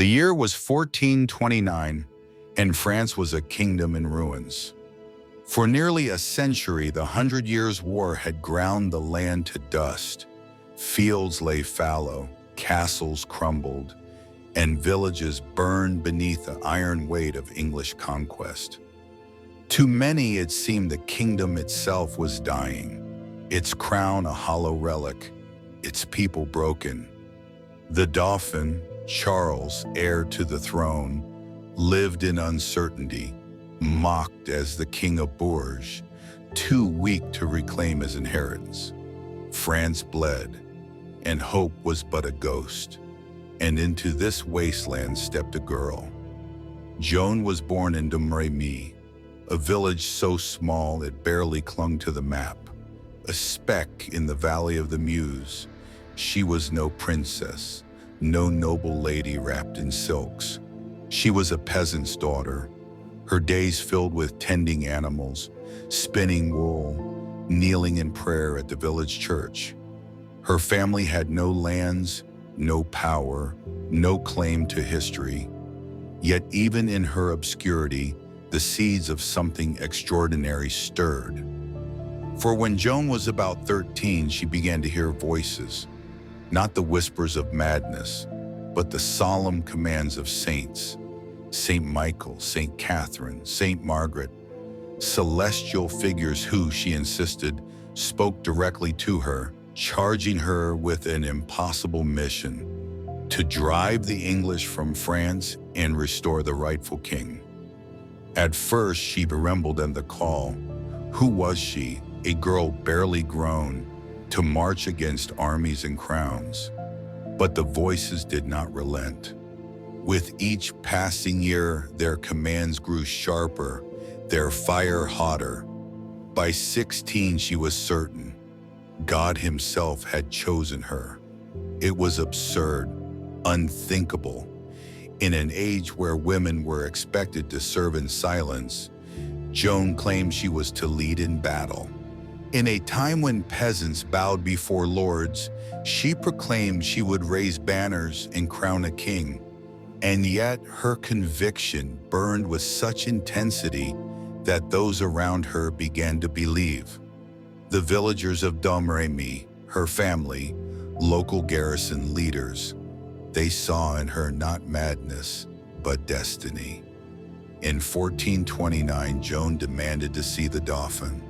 The year was 1429, and France was a kingdom in ruins. For nearly a century, the Hundred Years' War had ground the land to dust. Fields lay fallow, castles crumbled, and villages burned beneath the iron weight of English conquest. To many, it seemed the kingdom itself was dying, its crown a hollow relic, its people broken. The Dauphin, Charles, heir to the throne, lived in uncertainty, mocked as the King of Bourges, too weak to reclaim his inheritance. France bled, and hope was but a ghost. And into this wasteland stepped a girl. Joan was born in Domremy, a village so small it barely clung to the map. A speck in the valley of the Meuse, she was no princess, no noble lady wrapped in silks. She was a peasant's daughter, her days filled with tending animals, spinning wool, kneeling in prayer at the village church. Her family had no lands, no power, no claim to history. Yet even in her obscurity, the seeds of something extraordinary stirred. For when Joan was about 13, she began to hear voices, not the whispers of madness, but the solemn commands of saints. Saint Michael, Saint Catherine, Saint Margaret, celestial figures who, she insisted, spoke directly to her, charging her with an impossible mission: to drive the English from France and restore the rightful king. At first, she trembled at the call. Who was she, a girl barely grown, to march against armies and crowns? But the voices did not relent. With each passing year, their commands grew sharper, their fire hotter. By 16, she was certain God himself had chosen her. It was absurd, unthinkable. In an age where women were expected to serve in silence, Joan claimed she was to lead in battle. In a time when peasants bowed before lords, she proclaimed she would raise banners and crown a king. And yet her conviction burned with such intensity that those around her began to believe. The villagers of Domremy, her family, local garrison leaders, they saw in her not madness, but destiny. In 1429, Joan demanded to see the Dauphin.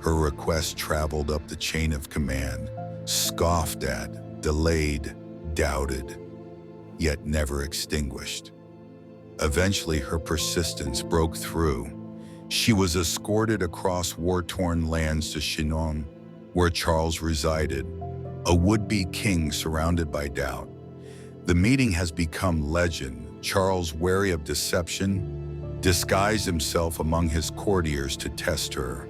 Her request traveled up the chain of command, scoffed at, delayed, doubted, yet never extinguished. Eventually, her persistence broke through. She was escorted across war-torn lands to Chinon, where Charles resided, a would-be king surrounded by doubt. The meeting has become legend. Charles, wary of deception, disguised himself among his courtiers to test her.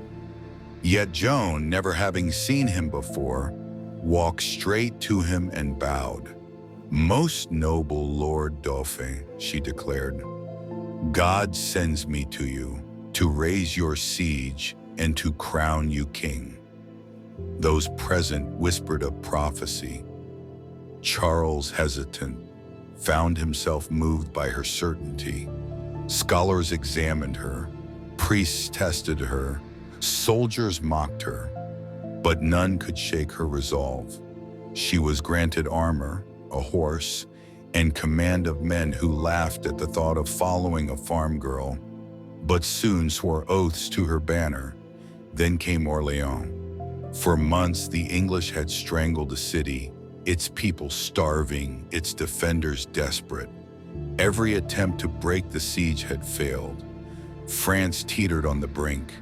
Yet Joan, never having seen him before, walked straight to him and bowed. "Most noble Lord Dauphin," she declared, "God sends me to you to raise your siege and to crown you king." Those present whispered a prophecy. Charles, hesitant, found himself moved by her certainty. Scholars examined her, priests tested her, soldiers mocked her, but none could shake her resolve. She was granted armor, a horse, and command of men who laughed at the thought of following a farm girl, but soon swore oaths to her banner. Then came Orléans. For months, the English had strangled the city, its people starving, its defenders desperate. Every attempt to break the siege had failed. France teetered on the brink.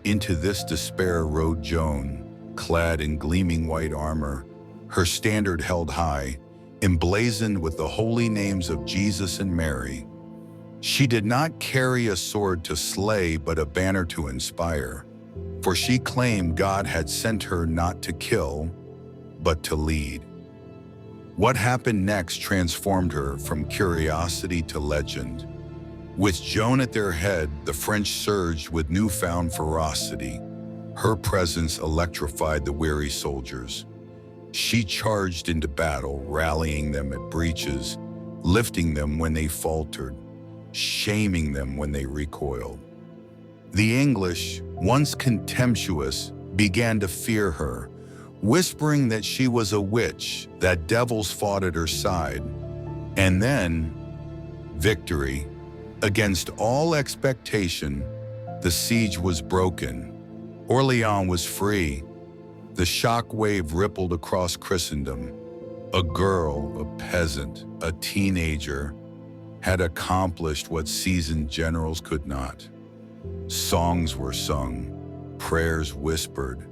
Into this despair rode Joan, clad in gleaming white armor, her standard held high, emblazoned with the holy names of Jesus and Mary. She did not carry a sword to slay, but a banner to inspire, for she claimed God had sent her not to kill, but to lead. What happened next transformed her from curiosity to legend. With Joan at their head, the French surged with newfound ferocity. Her presence electrified the weary soldiers. She charged into battle, rallying them at breaches, lifting them when they faltered, shaming them when they recoiled. The English, once contemptuous, began to fear her, whispering that she was a witch, that devils fought at her side. And then, victory. Against all expectation, the siege was broken. Orléans was free. The shock wave rippled across Christendom. A girl, a peasant, a teenager, had accomplished what seasoned generals could not. Songs were sung, prayers whispered,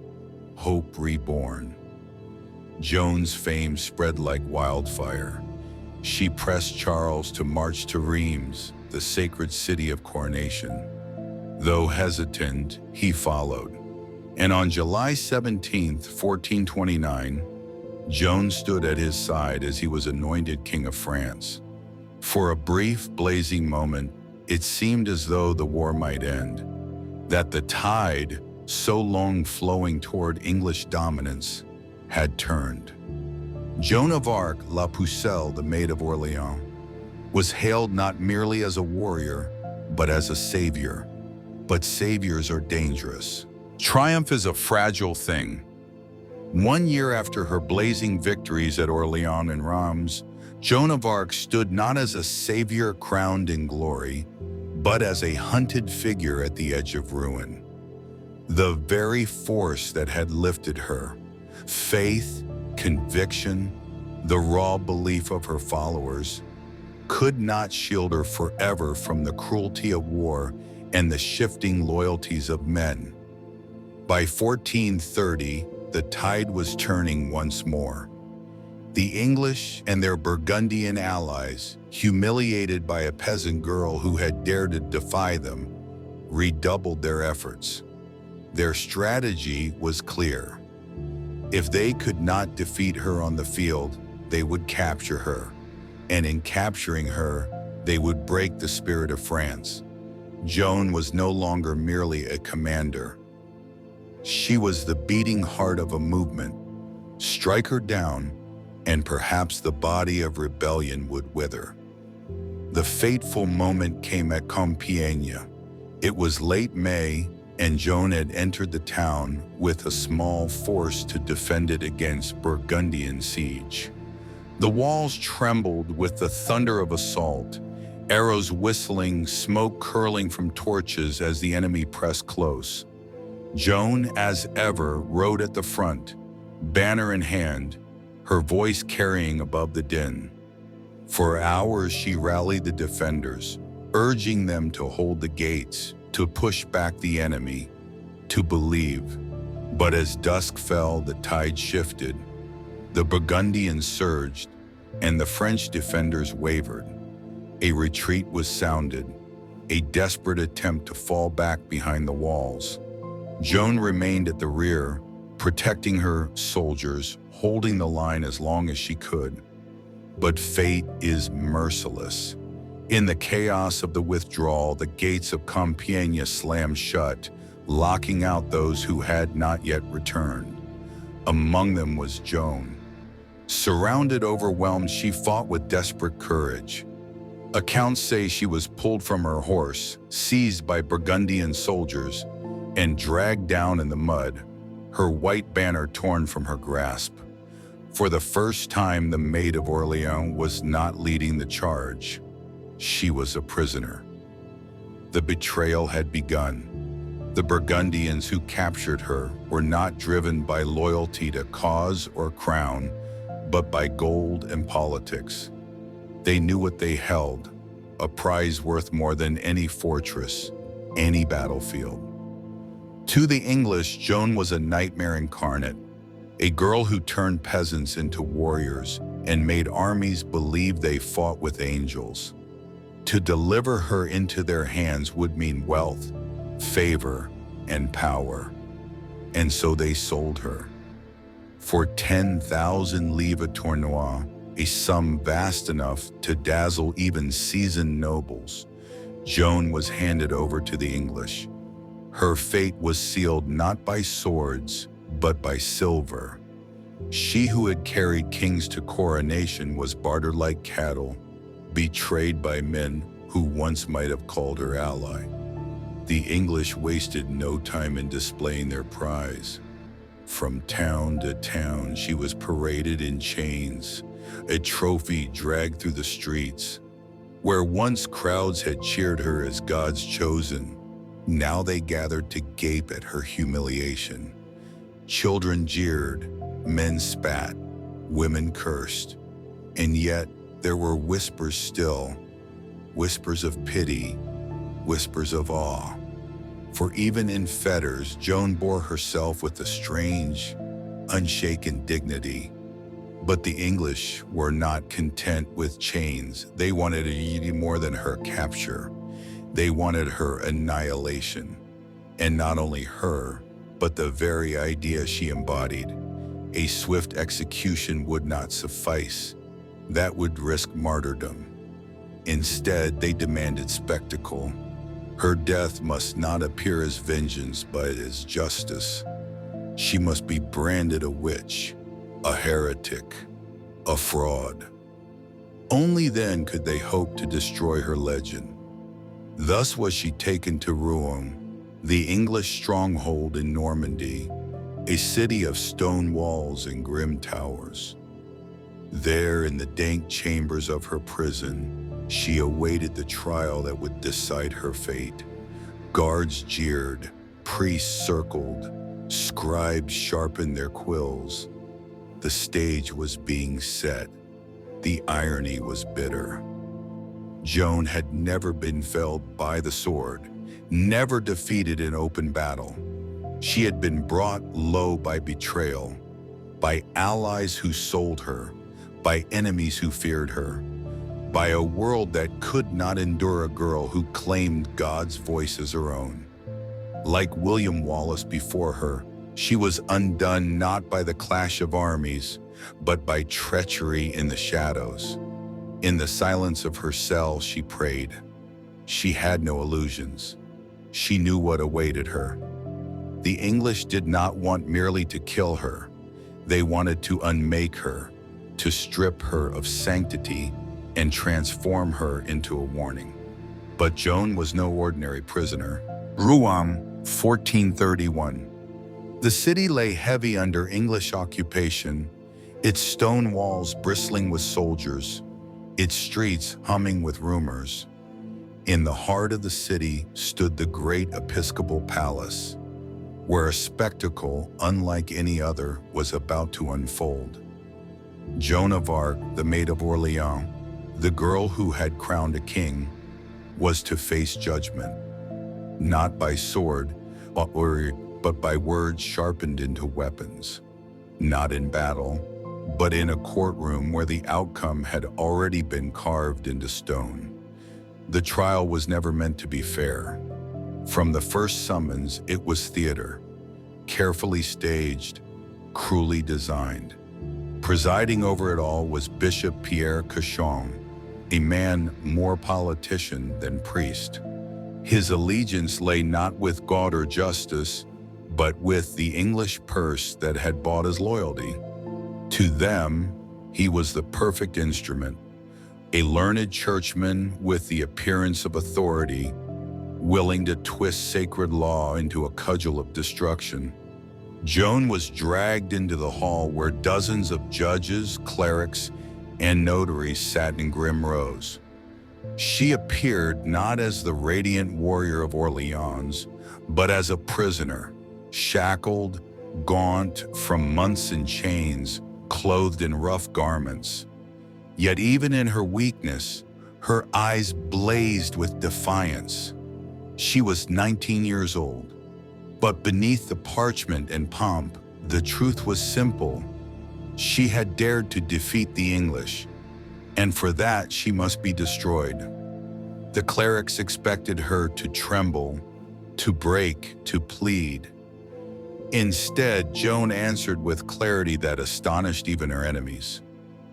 hope reborn. Joan's fame spread like wildfire. She pressed Charles to march to Reims, the sacred city of coronation. Though hesitant, he followed. And on July 17, 1429, Joan stood at his side as he was anointed King of France. For a brief, blazing moment, it seemed as though the war might end, that the tide, so long flowing toward English dominance, had turned. Joan of Arc, La Pucelle, the Maid of Orléans, was hailed not merely as a warrior, but as a savior. But saviors are dangerous. Triumph is a fragile thing. 1 year after her blazing victories at Orléans and Reims, Joan of Arc stood not as a savior crowned in glory, but as a hunted figure at the edge of ruin. The very force that had lifted her, faith, conviction, the raw belief of her followers, could not shield her forever from the cruelty of war and the shifting loyalties of men. By 1430, the tide was turning once more. The English and their Burgundian allies, humiliated by a peasant girl who had dared to defy them, redoubled their efforts. Their strategy was clear. If they could not defeat her on the field, they would capture her. And in capturing her, they would break the spirit of France. Joan was no longer merely a commander. She was the beating heart of a movement. Strike her down, and perhaps the body of rebellion would wither. The fateful moment came at Compiègne. It was late May, and Joan had entered the town with a small force to defend it against Burgundian siege. The walls trembled with the thunder of assault, arrows whistling, smoke curling from torches as the enemy pressed close. Joan, as ever, rode at the front, banner in hand, her voice carrying above the din. For hours she rallied the defenders, urging them to hold the gates, to push back the enemy, to believe. But as dusk fell, the tide shifted. The Burgundians surged, and the French defenders wavered. A retreat was sounded, a desperate attempt to fall back behind the walls. Joan remained at the rear, protecting her soldiers, holding the line as long as she could. But fate is merciless. In the chaos of the withdrawal, the gates of Compiègne slammed shut, locking out those who had not yet returned. Among them was Joan. Surrounded, overwhelmed, she fought with desperate courage. Accounts say she was pulled from her horse, seized by Burgundian soldiers, and dragged down in the mud, her white banner torn from her grasp. For the first time, the Maid of Orléans was not leading the charge. She was a prisoner. The betrayal had begun. The Burgundians who captured her were not driven by loyalty to cause or crown, but by gold and politics. They knew what they held, a prize worth more than any fortress, any battlefield. To the English, Joan was a nightmare incarnate, a girl who turned peasants into warriors and made armies believe they fought with angels. To deliver her into their hands would mean wealth, favor, and power. And so they sold her. For 10,000 livres tournois, a sum vast enough to dazzle even seasoned nobles, Joan was handed over to the English. Her fate was sealed not by swords, but by silver. She who had carried kings to coronation was bartered like cattle, betrayed by men who once might have called her ally. The English wasted no time in displaying their prize. From town to town, she was paraded in chains, a trophy dragged through the streets. Where once crowds had cheered her as God's chosen, now they gathered to gape at her humiliation. Children jeered, men spat, women cursed. And yet there were whispers still, whispers of pity, whispers of awe. For even in fetters, Joan bore herself with a strange, unshaken dignity. But the English were not content with chains. They wanted more than her capture. They wanted her annihilation. And not only her, but the very idea she embodied. A swift execution would not suffice. That would risk martyrdom. Instead, they demanded spectacle. Her death must not appear as vengeance, but as justice. She must be branded a witch, a heretic, a fraud. Only then could they hope to destroy her legend. Thus was she taken to Rouen, the English stronghold in Normandy, a city of stone walls and grim towers. There, in the dank chambers of her prison, she awaited the trial that would decide her fate. Guards jeered, priests circled, scribes sharpened their quills. The stage was being set. The irony was bitter. Joan had never been felled by the sword, never defeated in open battle. She had been brought low by betrayal, by allies who sold her, by enemies who feared her, by a world that could not endure a girl who claimed God's voice as her own. Like William Wallace before her, she was undone not by the clash of armies, but by treachery in the shadows. In the silence of her cell, she prayed. She had no illusions. She knew what awaited her. The English did not want merely to kill her. They wanted to unmake her, to strip her of sanctity and transform her into a warning. But Joan was no ordinary prisoner. Rouen, 1431. The city lay heavy under English occupation, its stone walls bristling with soldiers, its streets humming with rumors. In the heart of the city stood the great episcopal palace, where a spectacle unlike any other was about to unfold. Joan of Arc, the Maid of Orleans, the girl who had crowned a king, was to face judgment, not by sword, but by words sharpened into weapons, not in battle, but in a courtroom where the outcome had already been carved into stone. The trial was never meant to be fair. From the first summons, it was theater, carefully staged, cruelly designed. Presiding over it all was Bishop Pierre Cauchon, a man more politician than priest. His allegiance lay not with God or justice, but with the English purse that had bought his loyalty. To them, he was the perfect instrument, a learned churchman with the appearance of authority, willing to twist sacred law into a cudgel of destruction. Joan was dragged into the hall where dozens of judges, clerics, and notaries sat in grim rows. She appeared not as the radiant warrior of Orleans, but as a prisoner, shackled, gaunt from months in chains, clothed in rough garments. Yet even in her weakness, her eyes blazed with defiance. She was 19 years old, but beneath the parchment and pomp, the truth was simple. She had dared to defeat the English, and for that she must be destroyed. The clerics expected her to tremble, to break, to plead. Instead, Joan answered with clarity that astonished even her enemies.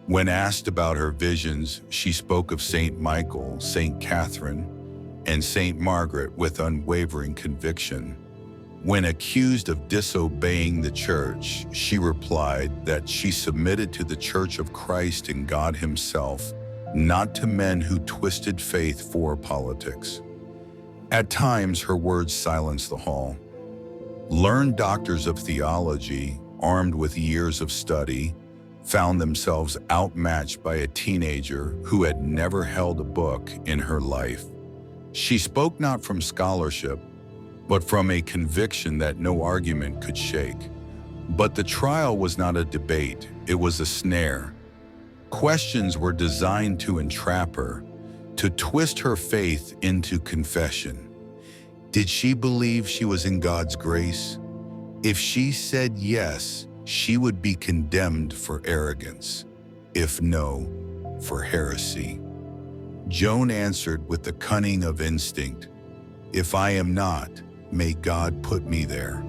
When asked about her visions, she spoke of Saint Michael, Saint Catherine, and Saint Margaret with unwavering conviction. When accused of disobeying the church, she replied that she submitted to the Church of Christ and God himself, not to men who twisted faith for politics. At times, her words silenced the hall. Learned doctors of theology, armed with years of study, found themselves outmatched by a teenager who had never held a book in her life. She spoke not from scholarship, but from a conviction that no argument could shake. But the trial was not a debate, it was a snare. Questions were designed to entrap her, to twist her faith into confession. Did she believe she was in God's grace? If she said yes, she would be condemned for arrogance. If no, for heresy. Joan answered with the cunning of instinct, "If I am not, may God put me there.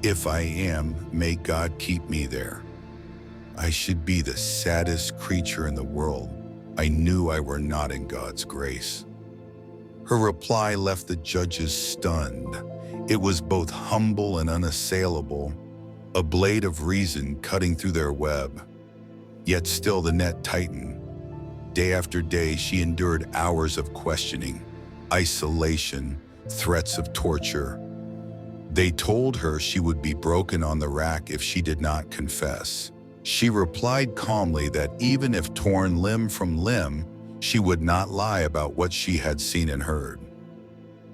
If I am, may God keep me there." I should be the saddest creature in the world. I knew I were not in God's grace. Her reply left the judges stunned. It was both humble and unassailable, a blade of reason cutting through their web. Yet still the net tightened. Day after day, she endured hours of questioning, isolation, threats of torture. They told her she would be broken on the rack if she did not confess. She replied calmly that even if torn limb from limb, she would not lie about what she had seen and heard.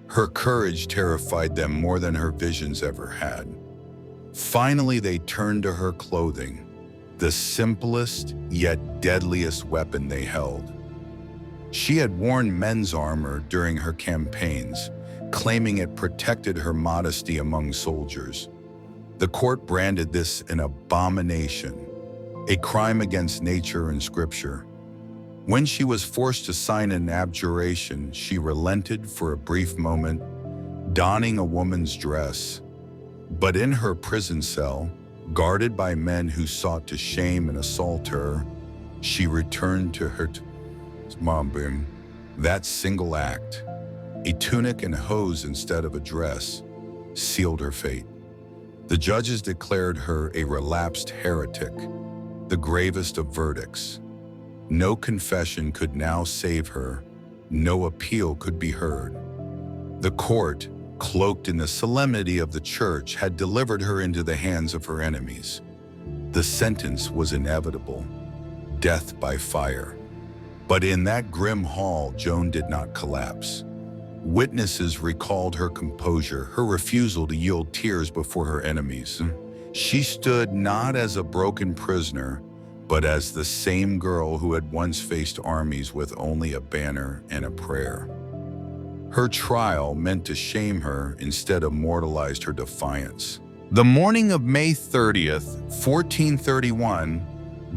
Her courage terrified them more than her visions ever had. Finally, they turned to her clothing, the simplest yet deadliest weapon they held. She had worn men's armor during her campaigns, claiming it protected her modesty among soldiers. The court branded this an abomination, a crime against nature and scripture. When she was forced to sign an abjuration, she relented for a brief moment, donning a woman's dress. But in her prison cell, guarded by men who sought to shame and assault her, she returned to her mambim. That single act, a tunic and hose instead of a dress, sealed her fate. The judges declared her a relapsed heretic, the gravest of verdicts. No confession could now save her, no appeal could be heard. The court, cloaked in the solemnity of the church, had delivered her into the hands of her enemies. The sentence was inevitable, death by fire. But in that grim hall, Joan did not collapse. Witnesses recalled her composure, her refusal to yield tears before her enemies. She stood not as a broken prisoner, but as the same girl who had once faced armies with only a banner and a prayer. Her trial meant to shame her instead immortalized her defiance. The morning of May 30th, 1431,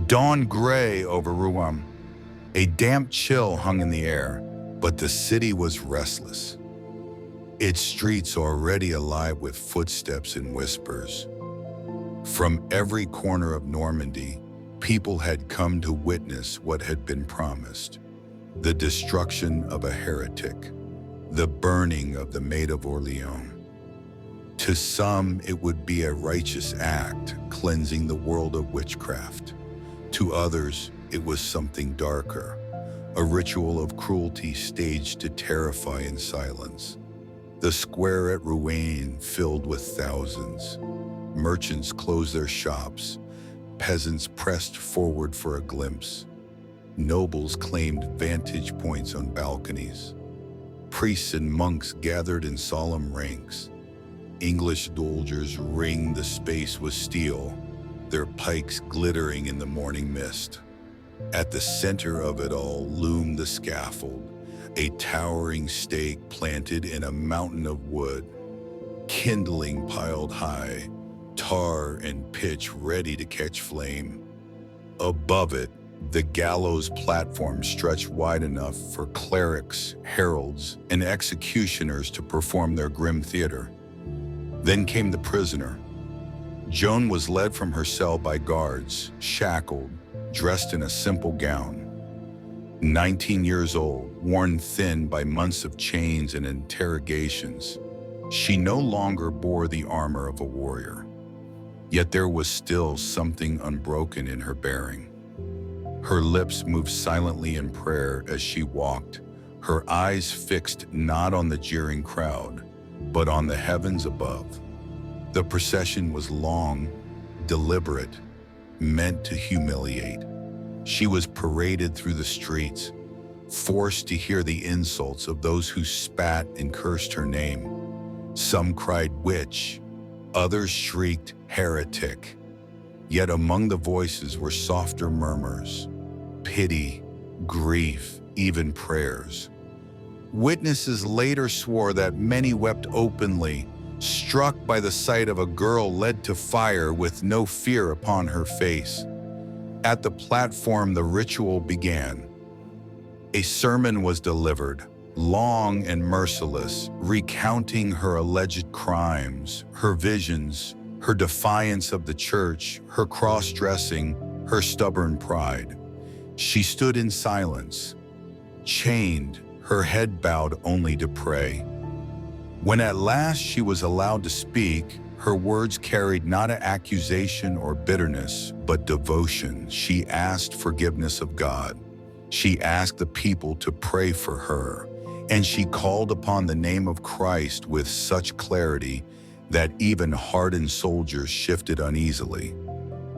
dawned gray over Rouen. A damp chill hung in the air, but the city was restless, its streets already alive with footsteps and whispers. From every corner of Normandy, people had come to witness what had been promised: the destruction of a heretic, the burning of the Maid of Orleans. To some, it would be a righteous act, cleansing the world of witchcraft. To others, it was something darker, a ritual of cruelty staged to terrify in silence. The square at Rouen filled with thousands. Merchants closed their shops. Peasants pressed forward for a glimpse. Nobles claimed vantage points on balconies. Priests and monks gathered in solemn ranks. English soldiers ringed the space with steel, their pikes glittering in the morning mist. At the center of it all loomed the scaffold, a towering stake planted in a mountain of wood, kindling piled high, tar and pitch ready to catch flame. Above it, the gallows platform stretched wide enough for clerics, heralds, and executioners to perform their grim theater. Then came the prisoner. Joan was led from her cell by guards, shackled, dressed in a simple gown. 19 years old, worn thin by months of chains and interrogations, she no longer bore the armor of a warrior. Yet there was still something unbroken in her bearing. Her lips moved silently in prayer as she walked, her eyes fixed not on the jeering crowd, but on the heavens above. The procession was long, deliberate, meant to humiliate. She was paraded through the streets, forced to hear the insults of those who spat and cursed her name. Some cried witch, others shrieked heretic. Yet among the voices were softer murmurs, pity, grief, even prayers. Witnesses later swore that many wept openly, struck by the sight of a girl led to fire with no fear upon her face. At the platform, the ritual began. A sermon was delivered, long and merciless, recounting her alleged crimes, her visions, her defiance of the church, her cross-dressing, her stubborn pride. She stood in silence, chained, her head bowed only to pray. When at last she was allowed to speak, her words carried not an accusation or bitterness, but devotion. She asked forgiveness of God. She asked the people to pray for her, and she called upon the name of Christ with such clarity that even hardened soldiers shifted uneasily.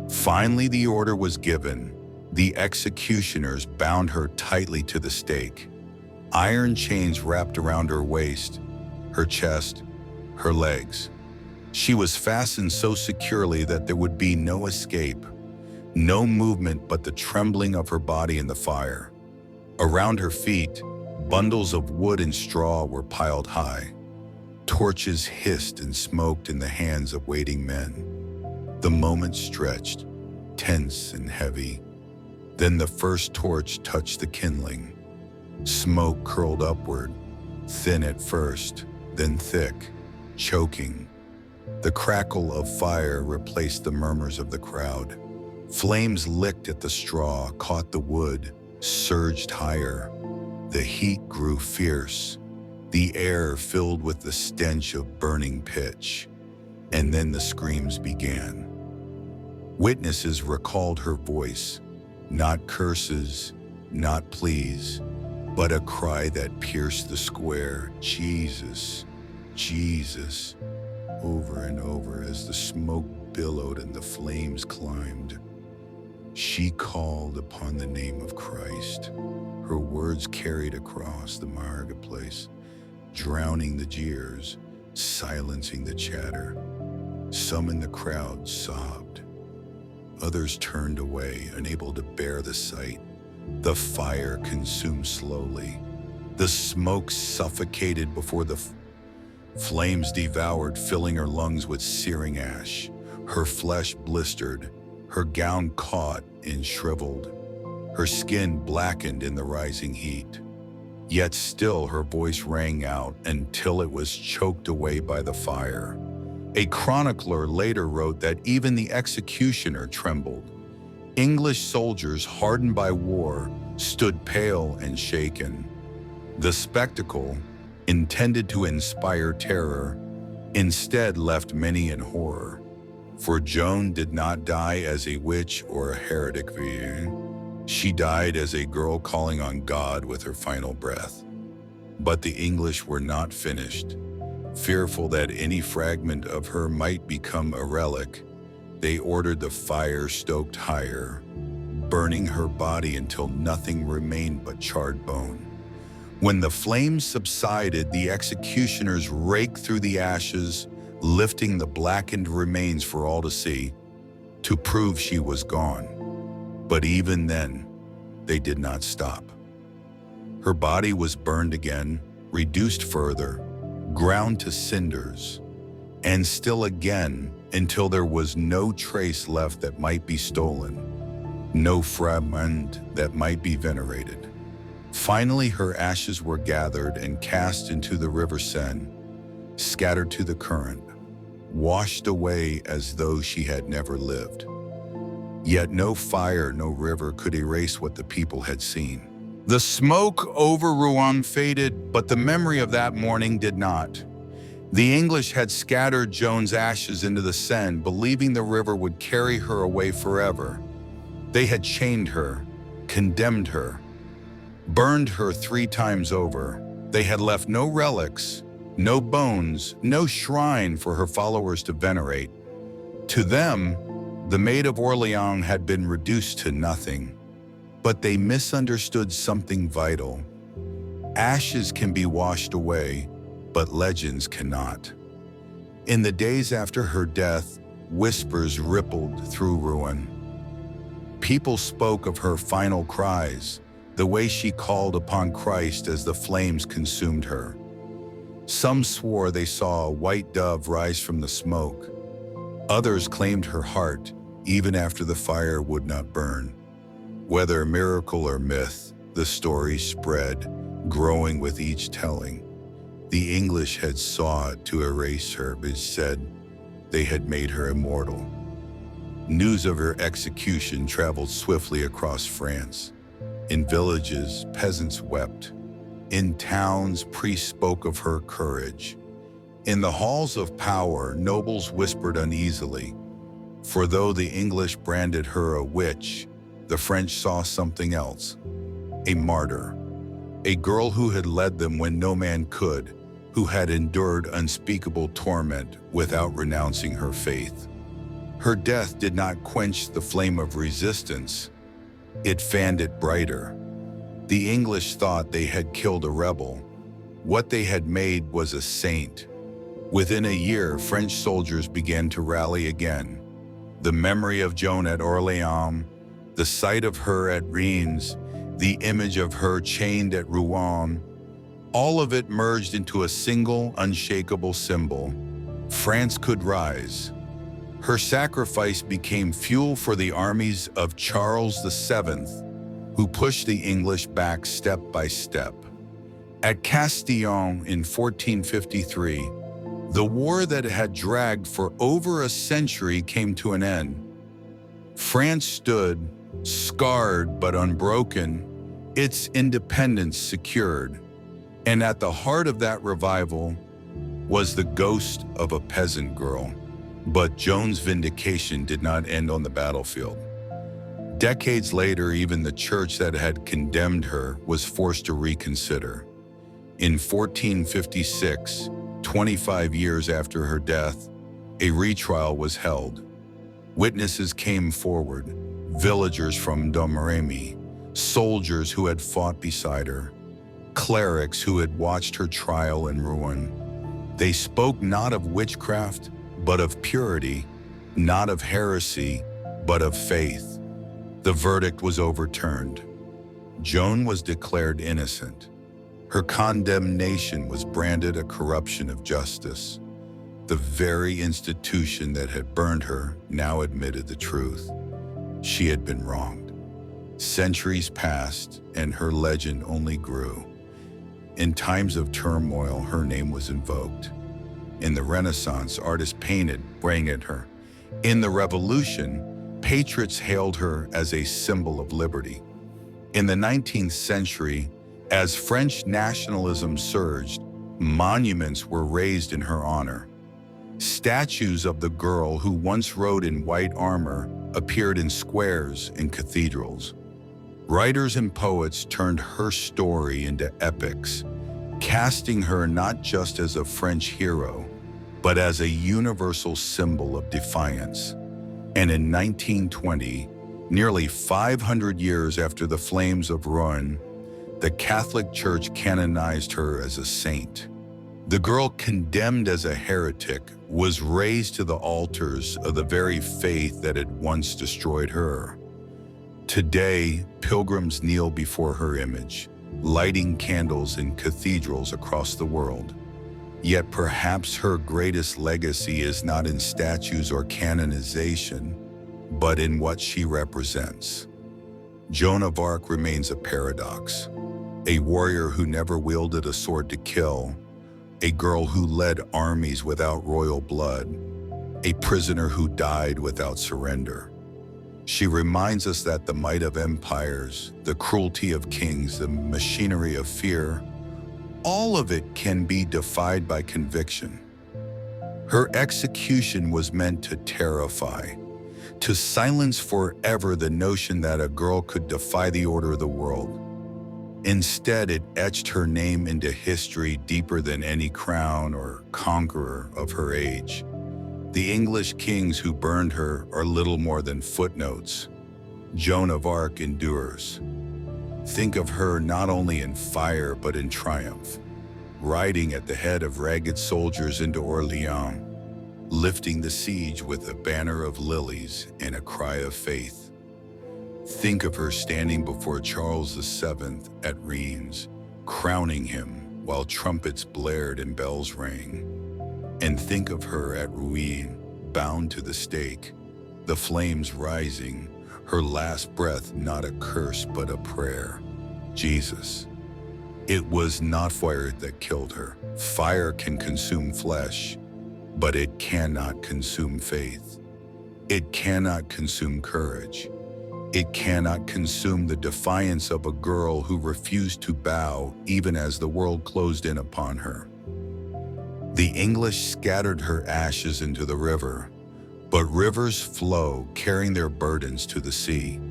Finally, the order was given. The executioners bound her tightly to the stake. Iron chains wrapped around her waist, her chest, her legs. She was fastened so securely that there would be no escape, no movement but the trembling of her body in the fire. Around her feet, bundles of wood and straw were piled high. Torches hissed and smoked in the hands of waiting men. The moment stretched, tense and heavy. Then the first torch touched the kindling. Smoke curled upward, thin at first, then thick, choking. The crackle of fire replaced the murmurs of the crowd. Flames licked at the straw, caught the wood, surged higher. The heat grew fierce, the air filled with the stench of burning pitch. And then the screams began. Witnesses recalled her voice, not curses, not pleas, but a cry that pierced the square, Jesus, Jesus, over and over as the smoke billowed and the flames climbed. She called upon the name of Christ. Her words carried across the marketplace, drowning the jeers, silencing the chatter. Some in the crowd sobbed. Others turned away, unable to bear the sight. The fire consumed slowly. The smoke suffocated before the flames devoured, filling her lungs with searing ash. Her flesh blistered, her gown caught and shriveled, her skin blackened in the rising heat. Yet still her voice rang out until it was choked away by the fire. A chronicler later wrote that even the executioner trembled. English soldiers, hardened by war, stood pale and shaken. The spectacle, intended to inspire terror, instead left many in horror. For Joan did not die as a witch or a heretic. She died as a girl calling on God with her final breath. But the English were not finished. Fearful that any fragment of her might become a relic, they ordered the fire stoked higher, burning her body until nothing remained but charred bone. When the flames subsided, the executioners raked through the ashes, lifting the blackened remains for all to see, to prove she was gone. But even then, they did not stop. Her body was burned again, reduced further, ground to cinders, and still again until there was no trace left that might be stolen, no fragment that might be venerated. Finally, her ashes were gathered and cast into the river Seine, scattered to the current, washed away as though she had never lived. Yet no fire, no river could erase what the people had seen. The smoke over Rouen faded, but the memory of that morning did not. The English had scattered Joan's ashes into the Seine, believing the river would carry her away forever. They had chained her, condemned her, burned her 3 times over. They had left no relics, no bones, no shrine for her followers to venerate. To them, the Maid of Orleans had been reduced to nothing. But they misunderstood something vital. Ashes can be washed away, but legends cannot. In the days after her death, whispers rippled through Rouen. People spoke of her final cries, the way she called upon Christ as the flames consumed her. Some swore they saw a white dove rise from the smoke. Others claimed her heart, even after the fire would not burn. Whether miracle or myth, the story spread, growing with each telling. The English had sought to erase her, but said they had made her immortal. News of her execution traveled swiftly across France. In villages, peasants wept. In towns, priests spoke of her courage. In the halls of power, nobles whispered uneasily. For though the English branded her a witch, the French saw something else, a martyr, a girl who had led them when no man could, who had endured unspeakable torment without renouncing her faith. Her death did not quench the flame of resistance, it fanned it brighter. The English thought they had killed a rebel. What they had made was a saint. Within a year, French soldiers began to rally again. The memory of Joan at Orleans, the sight of her at Reims, the image of her chained at Rouen, all of it merged into a single, unshakable symbol. France could rise. Her sacrifice became fuel for the armies of Charles VII, who pushed the English back step by step. At Castillon in 1453, the war that had dragged for over a century came to an end. France stood, scarred but unbroken, its independence secured. And at the heart of that revival was the ghost of a peasant girl. But Joan's vindication did not end on the battlefield. Decades later, even the church that had condemned her was forced to reconsider. In 1456, 25 years after her death, a retrial was held. Witnesses came forward, villagers from Domremy, soldiers who had fought beside her, clerics who had watched her trial in Rouen. They spoke not of witchcraft, but of purity, not of heresy, but of faith. The verdict was overturned. Joan was declared innocent. Her condemnation was branded a corruption of justice. The very institution that had burned her now admitted the truth. She had been wronged. Centuries passed, and her legend only grew. In times of turmoil, her name was invoked. In the Renaissance, artists painted, praying at her. In the Revolution, patriots hailed her as a symbol of liberty. In the 19th century, as French nationalism surged, monuments were raised in her honor. Statues of the girl who once rode in white armor appeared in squares and cathedrals. Writers and poets turned her story into epics, casting her not just as a French hero, but as a universal symbol of defiance. And in 1920, nearly 500 years after the flames of Rouen, the Catholic Church canonized her as a saint. The girl condemned as a heretic was raised to the altars of the very faith that had once destroyed her. Today, pilgrims kneel before her image, lighting candles in cathedrals across the world. Yet perhaps her greatest legacy is not in statues or canonization, but in what she represents. Joan of Arc remains a paradox, a warrior who never wielded a sword to kill, a girl who led armies without royal blood, a prisoner who died without surrender. She reminds us that the might of empires, the cruelty of kings, the machinery of fear, all of it can be defied by conviction. Her execution was meant to terrify, to silence forever the notion that a girl could defy the order of the world. Instead, it etched her name into history deeper than any crown or conqueror of her age. The English kings who burned her are little more than footnotes. Joan of Arc endures. Think of her not only in fire but in triumph, riding at the head of ragged soldiers into Orleans, lifting the siege with a banner of lilies and a cry of faith. Think of her standing before Charles VII at Reims, crowning him while trumpets blared and bells rang. And think of her at Rouen, bound to the stake, the flames rising, her last breath not a curse but a prayer. Jesus. It was not fire that killed her. Fire can consume flesh, but it cannot consume faith. It cannot consume courage. It cannot consume the defiance of a girl who refused to bow even as the world closed in upon her. The English scattered her ashes into the river, but rivers flow carrying their burdens to the sea.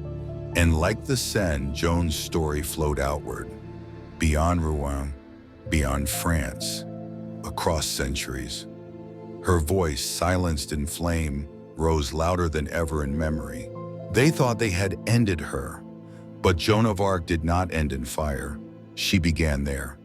And like the Seine, Joan's story flowed outward, beyond Rouen, beyond France, across centuries. Her voice, silenced in flame, rose louder than ever in memory. They thought they had ended her, but Joan of Arc did not end in fire. She began there,